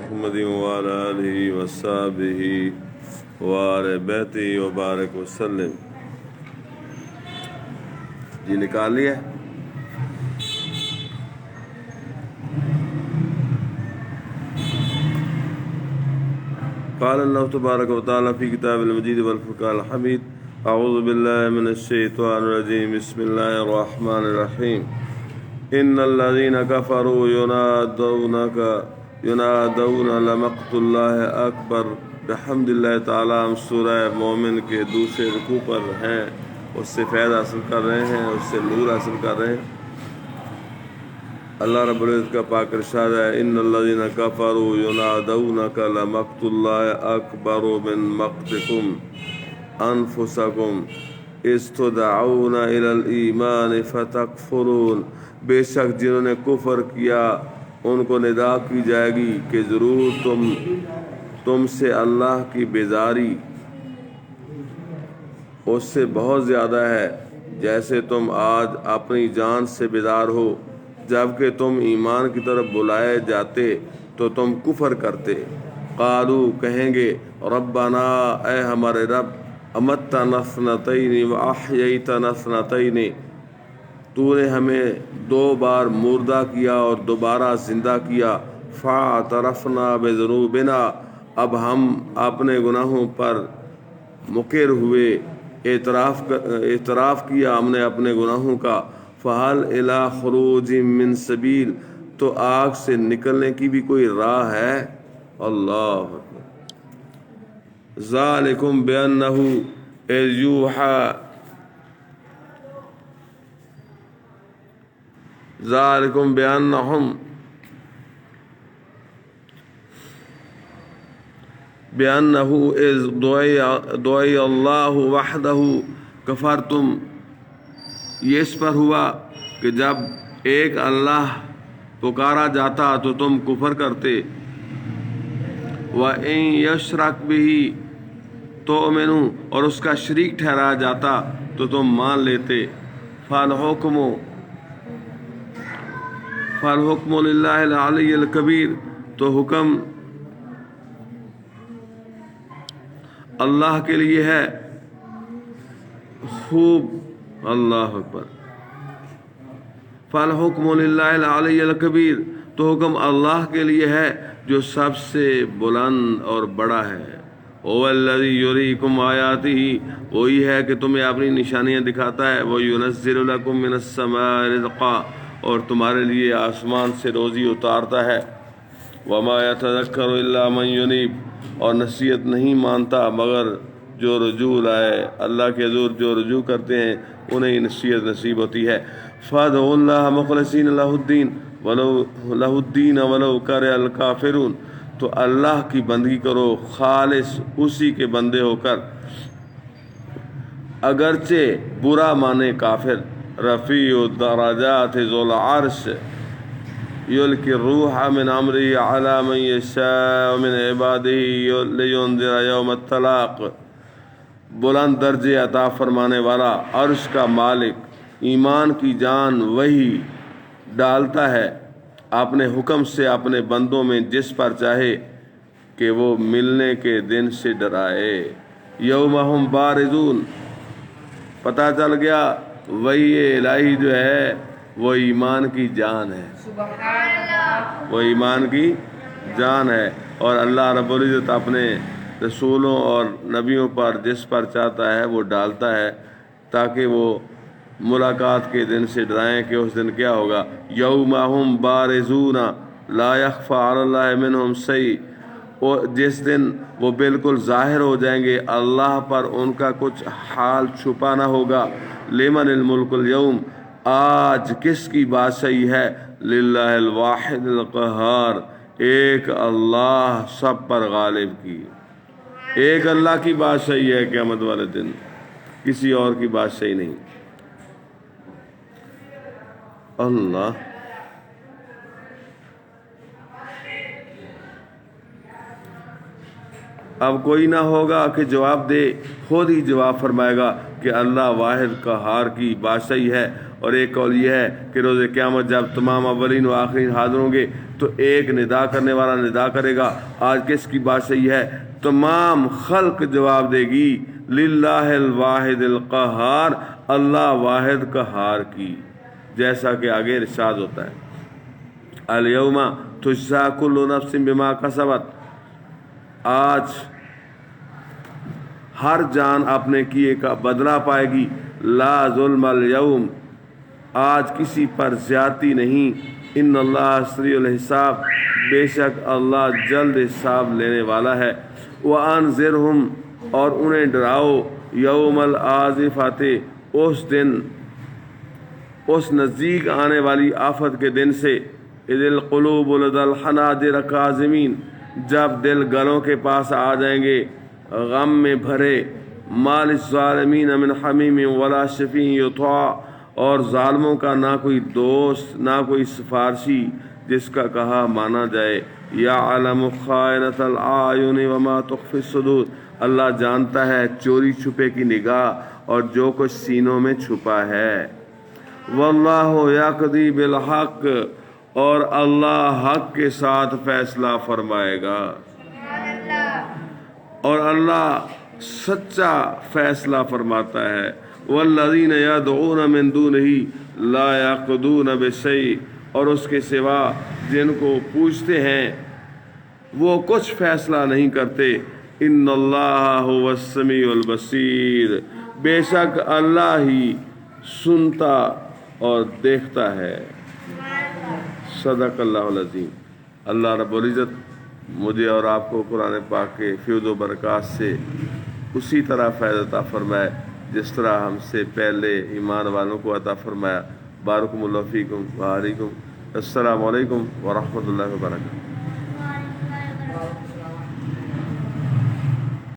محمد وعلى آله وصحبه وآل بیتہ وبارک وسلم۔ جی نکال لیا؟ قال اللہ تبارک و تعالی فی کتاب المجید والفرقان الحمید اعوذ باللہ من الشیطان الرجیم بسم اللہ الرحمن الرحیم ان الذین کفروا ینادون لمقت اللہ اکبر۔ بحمد اللہ تعالی ہم سورہ مومن کے دوسرے رکوع پر ہیں، اس سے فیض حاصل کر رہے ہیں، اس سے نور حاصل کر رہے ہیں۔ اللہ رب العزت کا پاک ارشاد ہے ان الذین کفروا ینادونک لمقت اللہ اکبر من مقتکم انفسکم اذ تدعون الی الایمان فتکفرون۔ بے شک جنہوں نے کفر کیا ان کو ندا کی جائے گی کہ ضرور تم سے اللہ کی بیزاری اس سے بہت زیادہ ہے جیسے تم آج اپنی جان سے بیزار ہو، جبکہ تم ایمان کی طرف بلائے جاتے تو تم کفر کرتے۔ قالو کہیں گے ربنا اے ہمارے رب امتنا اثنتین واحییتنا اثنتین، تو نے ہمیں 2 بار مردہ کیا اور دوبارہ زندہ کیا۔ فاعترفنا بذنوبنا، اب ہم اپنے گناہوں پر مقر ہوئے، اعتراف کیا ہم نے اپنے گناہوں کا۔ فہل الی خروج من سبیل، تو آگ سے نکلنے کی بھی کوئی راہ ہے؟ اللہ اکبر۔ ذالکم بانہ اذ یوحی ذالکم بانہم بانہ اذ دعی اللہ وحدہ کفرتم، یہ اس پر ہوا کہ جب ایک اللہ پکارا جاتا تو تم کفر کرتے۔ وَإِن يَشْرَكْ بِهِ تُؤْمِنُوا، اور اس کا شریک ٹھہرایا جاتا تو تم مان لیتے۔ فالحکم للہ العلی الکبیر، تو حکم اللہ کے لیے ہے خوب۔ اللہ اکبر۔ فالحکم للہ العلی الکبیر، تو حکم اللہ کے لیے ہے جو سب سے بلند اور بڑا ہے۔ هو الذی یریکم آیاتہ، وہی ہے کہ تمہیں اپنی نشانیاں دکھاتا ہے۔ وینزل لکم من السماء رزقا، اور تمہارے لیے آسمان سے روزی اتارتا ہے۔ وما یتذکر الا من ینیب، اور نصیحت نہیں مانتا مگر جو رجوع لائے۔ اللہ کے حضور جو رجوع کرتے ہیں انہیں نصیحت نصیب ہوتی ہے۔ فادعوا اللہ مخلصین لہ الدین ولو کرہ الکافرون، تو اللہ کی بندگی کرو خالص اسی کے بندے ہو کر اگرچہ برا مانے کافر۔ رفیع الدرجات ذو العرش یلقی الروح من امرہ علی من یشاء من عبادہ لینذر یوم التلاق، بلند درجے عطا فرمانے والا عرش کا مالک، ایمان کی جان وہی ڈالتا ہے اپنے حکم سے اپنے بندوں میں جس پر چاہے کہ وہ ملنے کے دن سے ڈرائے۔ یوم ہم بارزون، پتہ چل گیا وہی الہی جو ہے وہ ایمان کی جان ہے، وہ ایمان کی جان ہے۔ اور اللہ رب العزت اپنے رسولوں اور نبیوں پر جس پر چاہتا ہے وہ ڈالتا ہے تاکہ وہ ملاقات کے دن سے ڈرائیں کہ اس دن کیا ہوگا۔ یوم ہم بارزون لا یخفی علی اللہ منہم شیء، اور جس دن وہ بالکل ظاہر ہو جائیں گے اللہ پر ان کا کچھ حال چھپا نہ ہوگا۔ لمن الملک اليوم، آج کس کی بادشاہی ہے؟ للہ الواحد القہار، ایک اللہ سب پر غالب کی، ایک اللہ کی بادشاہی ہے قیامت والے دن، کسی اور کی بادشاہی نہیں۔ اللہ اب کوئی نہ ہوگا کہ جواب دے، خود ہی جواب فرمائے گا کہ اللہ واحد قہار کی بادشاہی ہے۔ اور ایک قول یہ ہے کہ روز قیامت جب تمام اولین و آخرین حاضر ہوں گے تو ایک ندا کرنے والا ندا کرے گا، آج کس کی بات صحیح ہے؟ تمام خلق جواب دے گی للہ الواحد القہار، اللہ واحد قہار کی، جیسا کہ آگے ارشاد ہوتا ہے الیوم تجزی کل نفس بما کسبت، آج ہر جان اپنے کیے کا بدلہ پائے گی، لا ظلم الیوم، آج کسی پر زیادتی نہیں، ان اللہ سریع الحساب، بے شک اللہ جلد حساب لینے والا ہے، وانذرہم، اور انہیں ڈراؤ، یوم الآزفۃ، اس دن، اس نزدیک آنے والی آفت کے دن سے، اذ القلوب لدی الحناجر کاظمین، جب دل گلوں کے پاس آ جائیں گے غم میں بھرے، ما للظالمین من حمیم ولا شفیع یطاع، اور ظالموں کا نہ کوئی دوست نہ کوئی سفارشی جس کا کہا مانا جائے، یعلم خائنۃ الاعین وما تخفی الصدور، اللہ جانتا ہے چوری چھپے کی نگاہ اور جو کچھ سینوں میں چھپا ہے، واللہ یقضی بالحق، اور اللہ حق کے ساتھ فیصلہ فرمائے گا، اور اللہ سچا فیصلہ فرماتا ہے، والذین یدعون من دونہ لا یقضون بشیء، اور اس کے سوا جن کو پوچھتے ہیں وہ کچھ فیصلہ نہیں کرتے، ان اللہ هو السمیع البصیر، بے شک اللہ ہی سنتا اور دیکھتا ہے۔ صدق اللہ العظیم۔ اللہ رب العزت مجھے اور آپ کو قرآن پاک کے فیض و برکات سے اسی طرح فیض عطا فرمائے جس طرح ہم سے پہلے ایمان والوں کو عطا فرمایا۔ بارکم اللہ فیکم وعلیکم السلام علیکم ورحمۃ اللہ وبرکاتہ۔